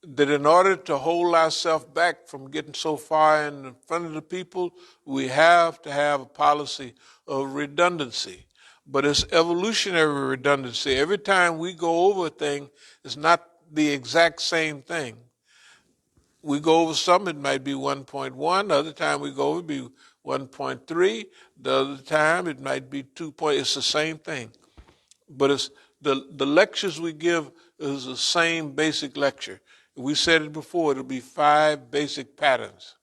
that in order to hold ourselves back from getting so far in front of the people, we have to have a policy of redundancy. But it's evolutionary redundancy. Every time we go over a thing, it's not the exact same thing. We go over some, it might be 1.1. The other time we go over, it be 1.3. The other time it might be 2. It's the same thing. But it's the lectures we give is the same basic lecture. We said it before, it'll be 5 basic patterns.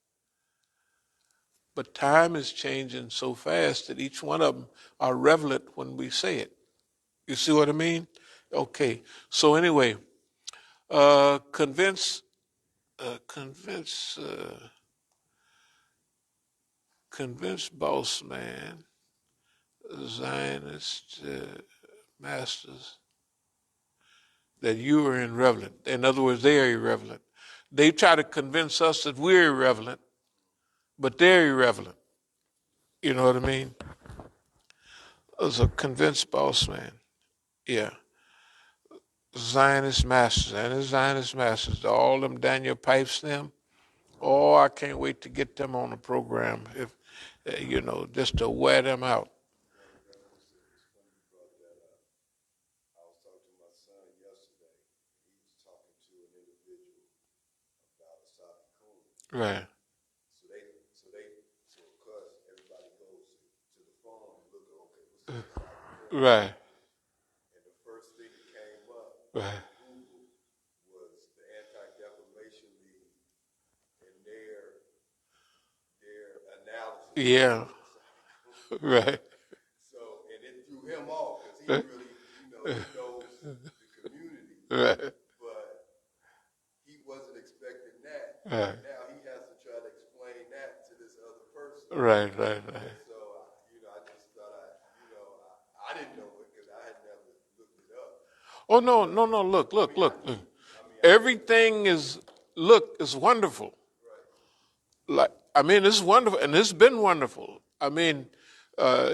But time is changing so fast that each one of them are relevant when we say it. You see what I mean? Okay. So anyway, convince, boss man, Zionist masters, that you are irrelevant. In other words, they are irrelevant. They try to convince us that we're irrelevant, but they're irrelevant. You know what I mean? As a convinced boss man. Yeah. Zionist masters and his Zionist masters, all them Daniel Pipes, them. Oh, I can't wait to get them on the program. If just to wear them out. Right. Right. Right. Yeah. Right. Right. Right. Right. Right. Right. Oh no, no, no! Look, look, look! Everything is wonderful. Like I mean, it's wonderful, and it's been wonderful. I mean, when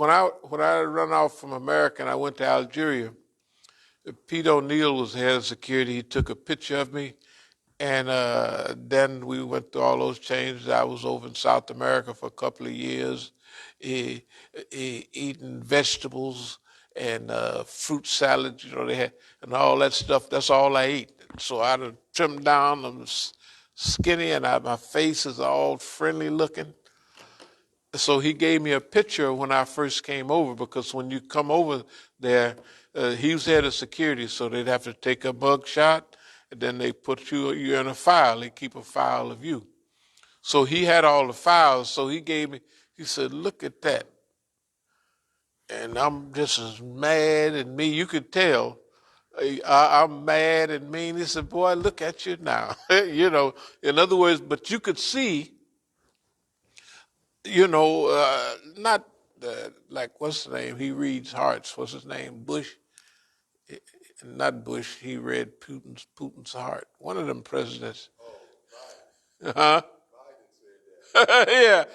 I run off from America and I went to Algeria, Pete O'Neill was head of security. He took a picture of me, and then we went through all those changes. I was over in South America for a couple of years, eating vegetables and fruit salads. They had and all that stuff. That's all I eat. So I done trimmed down. I'm skinny, and my face is all friendly looking. So he gave me a picture when I first came over, because when you come over there, he was head of security, so they'd have to take a mug shot, and then they put you in a file. They keep a file of you. So he had all the files, so he said, look at that. And I'm just as mad and mean. You could tell I'm mad and mean. He said, boy, look at you now. In other words, but you could see, not like, what's the name? He reads hearts. What's his name? Bush? Not Bush. He read Putin's heart. One of them presidents. Huh? Yeah.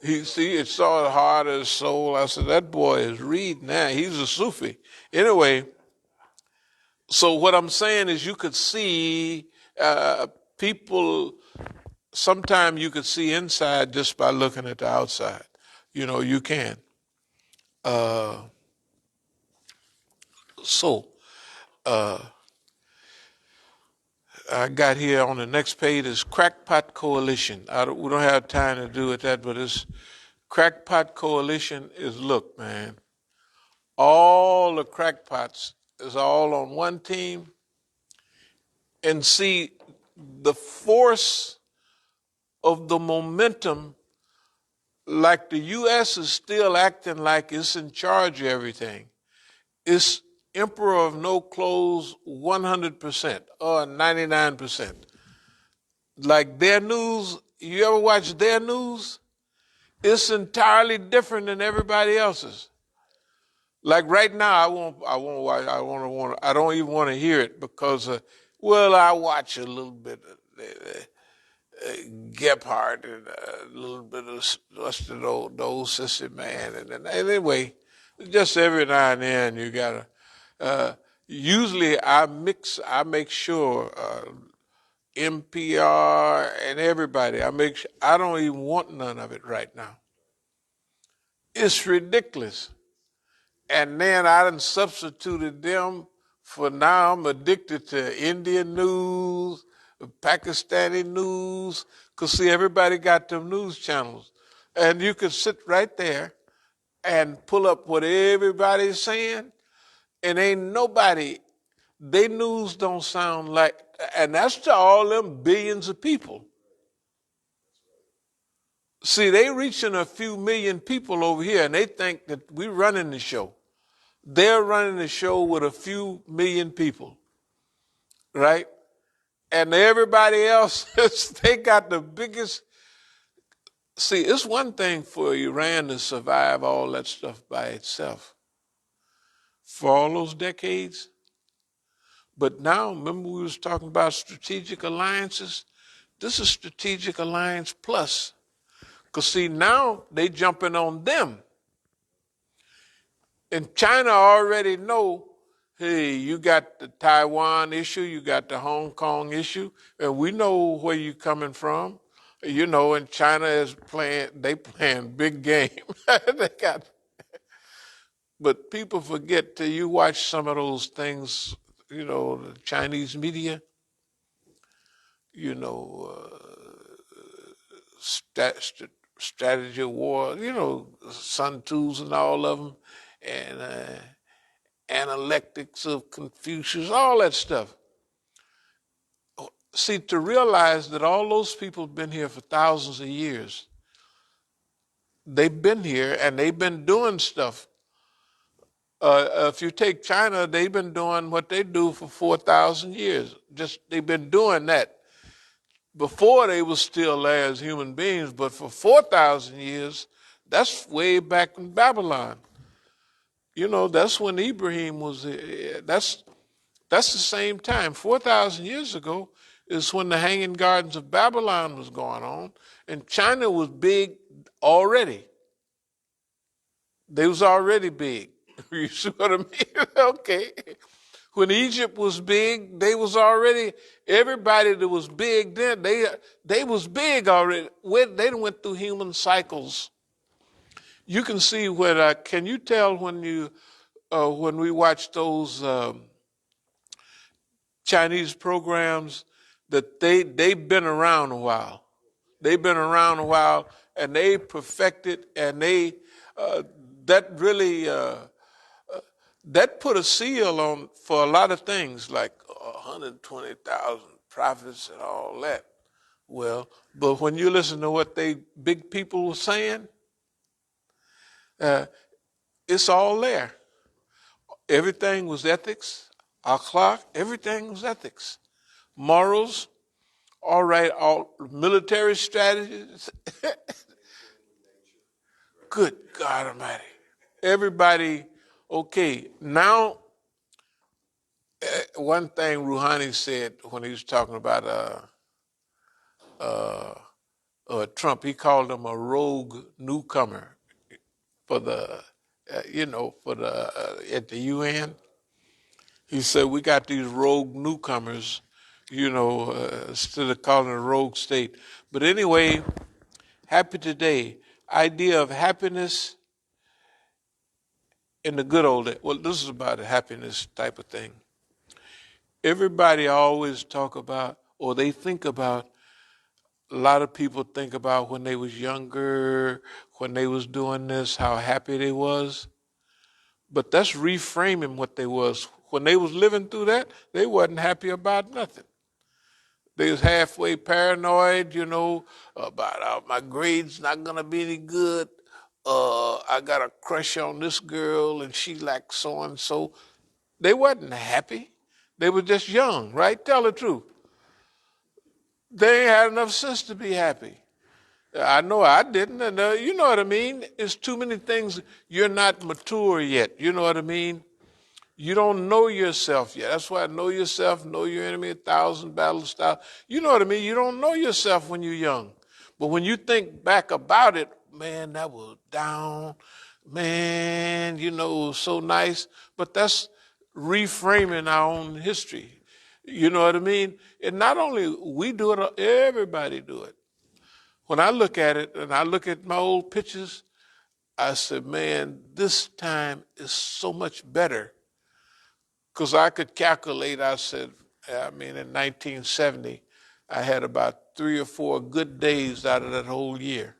It saw the heart of his soul. I said, that boy is reading now. He's a Sufi. Anyway, so what I'm saying is you could see people, sometimes you could see inside just by looking at the outside. You can. So, I got here on the next page is Crackpot Coalition. We don't have time to do with that, but it's Crackpot Coalition is, look, man, all the crackpots is all on one team, and see the force of the momentum, like the U.S. is still acting like it's in charge of everything. It's emperor of no clothes 100% or 99%. Like their news, you ever watch their news? It's entirely different than everybody else's. Like right now, I won't watch. I don't even want to hear it because, I watch a little bit of Gephardt and a little bit of the old sissy man, and then anyway, just every now and then you gotta. Usually I make sure NPR and everybody, I don't even want none of it right now. It's ridiculous. And then I done substituted them for now I'm addicted to Indian news, Pakistani news, because see, everybody got them news channels. And you can sit right there and pull up what everybody's saying, and ain't nobody, they news don't sound like, and that's to all them billions of people. See, they reaching a few million people over here, and they think that we running the show. They're running the show with a few million people, right? And everybody else, they got the biggest. See, it's one thing for Iran to survive all that stuff by itself for all those decades. But now, remember we was talking about strategic alliances? This is strategic alliance plus. Because see, now they jumping on them. And China already know, hey, you got the Taiwan issue, you got the Hong Kong issue, and we know where you're coming from. You know, and China is playing big game. They got, but people forget till you watch some of those things, you know, the Chinese media, you know, strategy of war, you know, Sun Tzus and all of them, and analectics of Confucius, all that stuff. See, to realize that all those people have been here for thousands of years, they've been here and they've been doing stuff. If you take China, they've been doing what they do for 4,000 years. Just they've been doing that. Before they were still there as human beings, but for 4,000 years, that's way back in Babylon. You know, that's when Ibrahim was. That's the same time. 4,000 years ago is when the Hanging Gardens of Babylon was going on, and China was big already. They was already big. You see what I mean? Okay. When Egypt was big, they was already, everybody that was big then, they was big already. They went through human cycles. You can see can you tell when we watch those Chinese programs that they've been around a while. They've been around a while and they perfected and that really that put a seal on for a lot of things like 120,000 prophets and all that. Well, but when you listen to what they big people were saying, it's all there. Everything was ethics, akhlaq, everything was ethics. Morals, all right, all military strategies. Good God Almighty. Everybody, okay, now one thing Rouhani said when he was talking about Trump, he called him a rogue newcomer for the, at the UN. He said, we got these rogue newcomers, instead of calling it a rogue state. But anyway, happy today. Idea of happiness in the good old days. Well, this is about a happiness type of thing. Everybody always talk about, or they think about, a lot of people think about when they was younger, when they was doing this, how happy they was. But that's reframing what they was. When they was living through that, they wasn't happy about nothing. They was halfway paranoid, about my grades not gonna be any good. I got a crush on this girl and she like so and so. They wasn't happy. They were just young, right? Tell the truth. They ain't had enough sense to be happy. I know I didn't, and you know what I mean? It's too many things. You're not mature yet. You know what I mean? You don't know yourself yet. That's why know yourself, know your enemy, 1,000 battles style. You know what I mean? You don't know yourself when you're young. But when you think back about it, man, that was down. Man, it was so nice. But that's reframing our own history. You know what I mean? And not only we do it, everybody do it. When I look at it and I look at my old pictures, I said, man, this time is so much better. Because I could calculate, I said, I mean, in 1970, I had about 3 or 4 good days out of that whole year.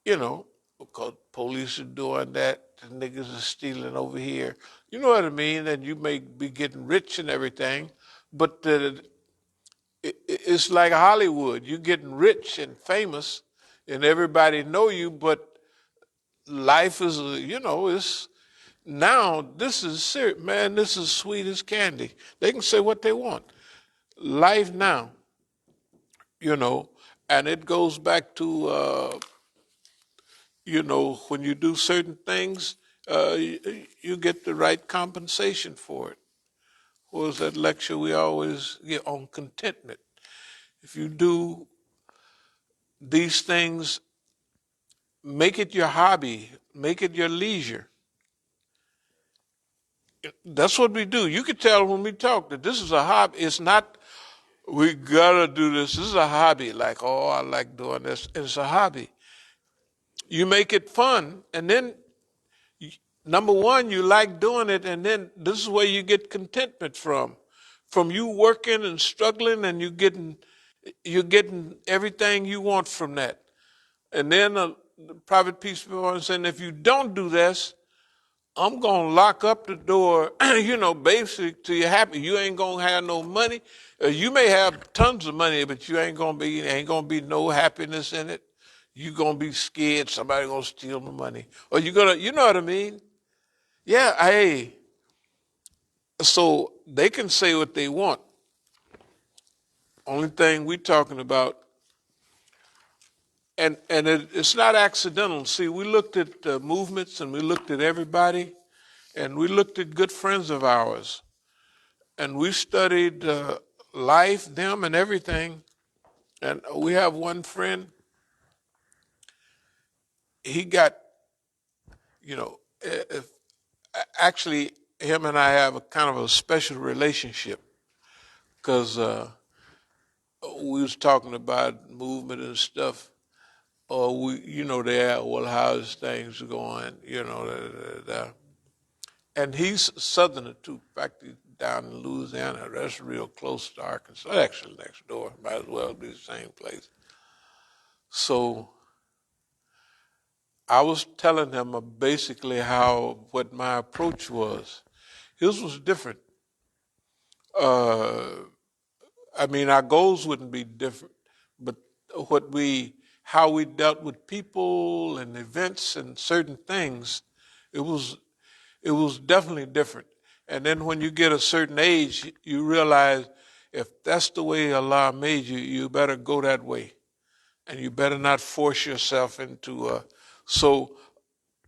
You know, because police are doing that, the niggas are stealing over here. You know what I mean? And you may be getting rich and everything, but it's like Hollywood. You're getting rich and famous, and everybody know you, but life is, it's now this is serious, man. This is sweet as candy. They can say what they want. Life now, and it goes back to, when you do certain things, you get the right compensation for it. What was that lecture we always get on contentment? If you do these things, make it your hobby, make it your leisure. That's what we do. You can tell when we talk that this is a hobby. It's not, we gotta do this. This is a hobby. Like, oh, I like doing this. It's a hobby. You make it fun, and then number one, you like doing it, and then this is where you get contentment from. From you working and struggling, and you're getting everything you want from that. And then the private peace people saying, if you don't do this, I'm gonna lock up the door, basically till you're happy. You ain't gonna have no money. You may have tons of money, but you ain't gonna be no happiness in it. You gonna be scared somebody gonna steal the money. Or you know what I mean? Yeah, hey. So they can say what they want. Only thing we talking about, and it's not accidental. See, we looked at movements and we looked at everybody, and we looked at good friends of ours, and we studied life, them, and everything. And we have one friend. He got, if, actually, him and I have a kind of a special relationship because we was talking about movement and stuff. Or they ask, well, how's things going? And he's Southerner too. In fact, he's down in Louisiana. That's real close to Arkansas. Actually, next door. Might as well be the same place. So I was telling him basically what my approach was. His was different. Our goals wouldn't be different, but how we dealt with people and events and certain things, it was definitely different. And then when you get a certain age, you realize if that's the way Allah made you, you better go that way, and you better not force yourself into. So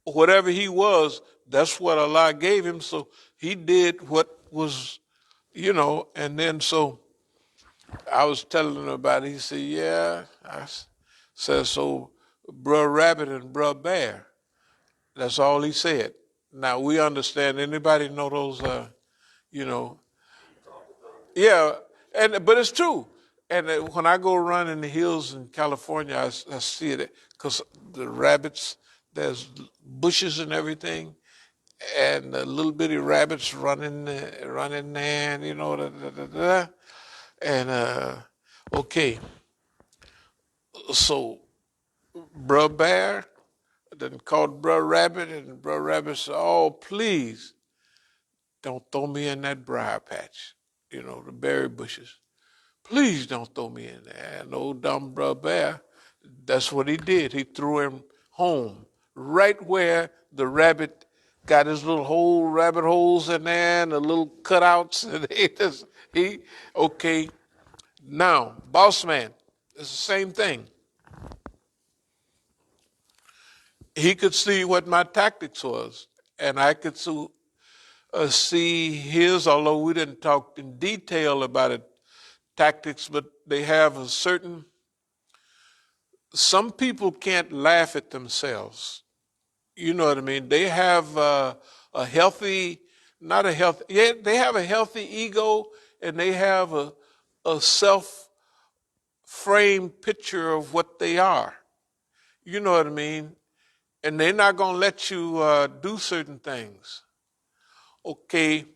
whatever he was, that's what Allah gave him. So he did what was, and then so I was telling him about it. He said, yeah. I said, so Bruh Rabbit and Bruh Bear. That's all he said. Now we understand. Anybody know those, yeah, but it's true. And when I go run in the hills in California, I see it because the rabbits, there's bushes and everything, and the little bitty rabbits running there, and and okay, so Bruh Bear then called Bruh Rabbit, and Bruh Rabbit said, "Oh, please don't throw me in that briar patch, the berry bushes. Please don't throw me in there." And old dumb Bruh Bear, that's what he did. He threw him home, right where the rabbit got his little rabbit holes in there and the little cutouts. And okay. Now, boss man, it's the same thing. He could see what my tactics was, and I could see his, although we didn't talk in detail about it, tactics, but they have some people can't laugh at themselves. You know what I mean? They have a healthy, not a healthy, yeah, they have a healthy ego and they have a self-framed picture of what they are. You know what I mean? And they're not going to let you do certain things. Okay.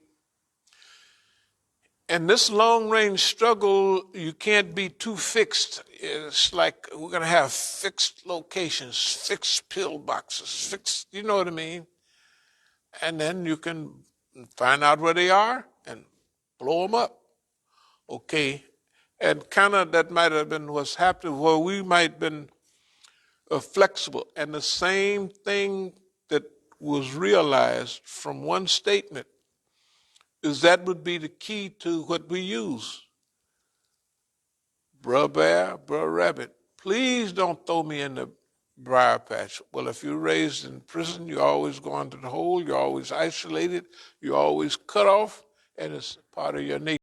And this long-range struggle, you can't be too fixed. It's like we're going to have fixed locations, fixed pill boxes, fixed, you know what I mean? And then you can find out where they are and blow them up. Okay. And kind of that might have been what's happening, where we might have been flexible. And the same thing that was realized from one statement is that would be the key to what we use. Bruh bear, bruh rabbit, please don't throw me in the briar patch. Well, if you're raised in prison, you're always going to the hole, you're always isolated, you're always cut off, and it's part of your nature.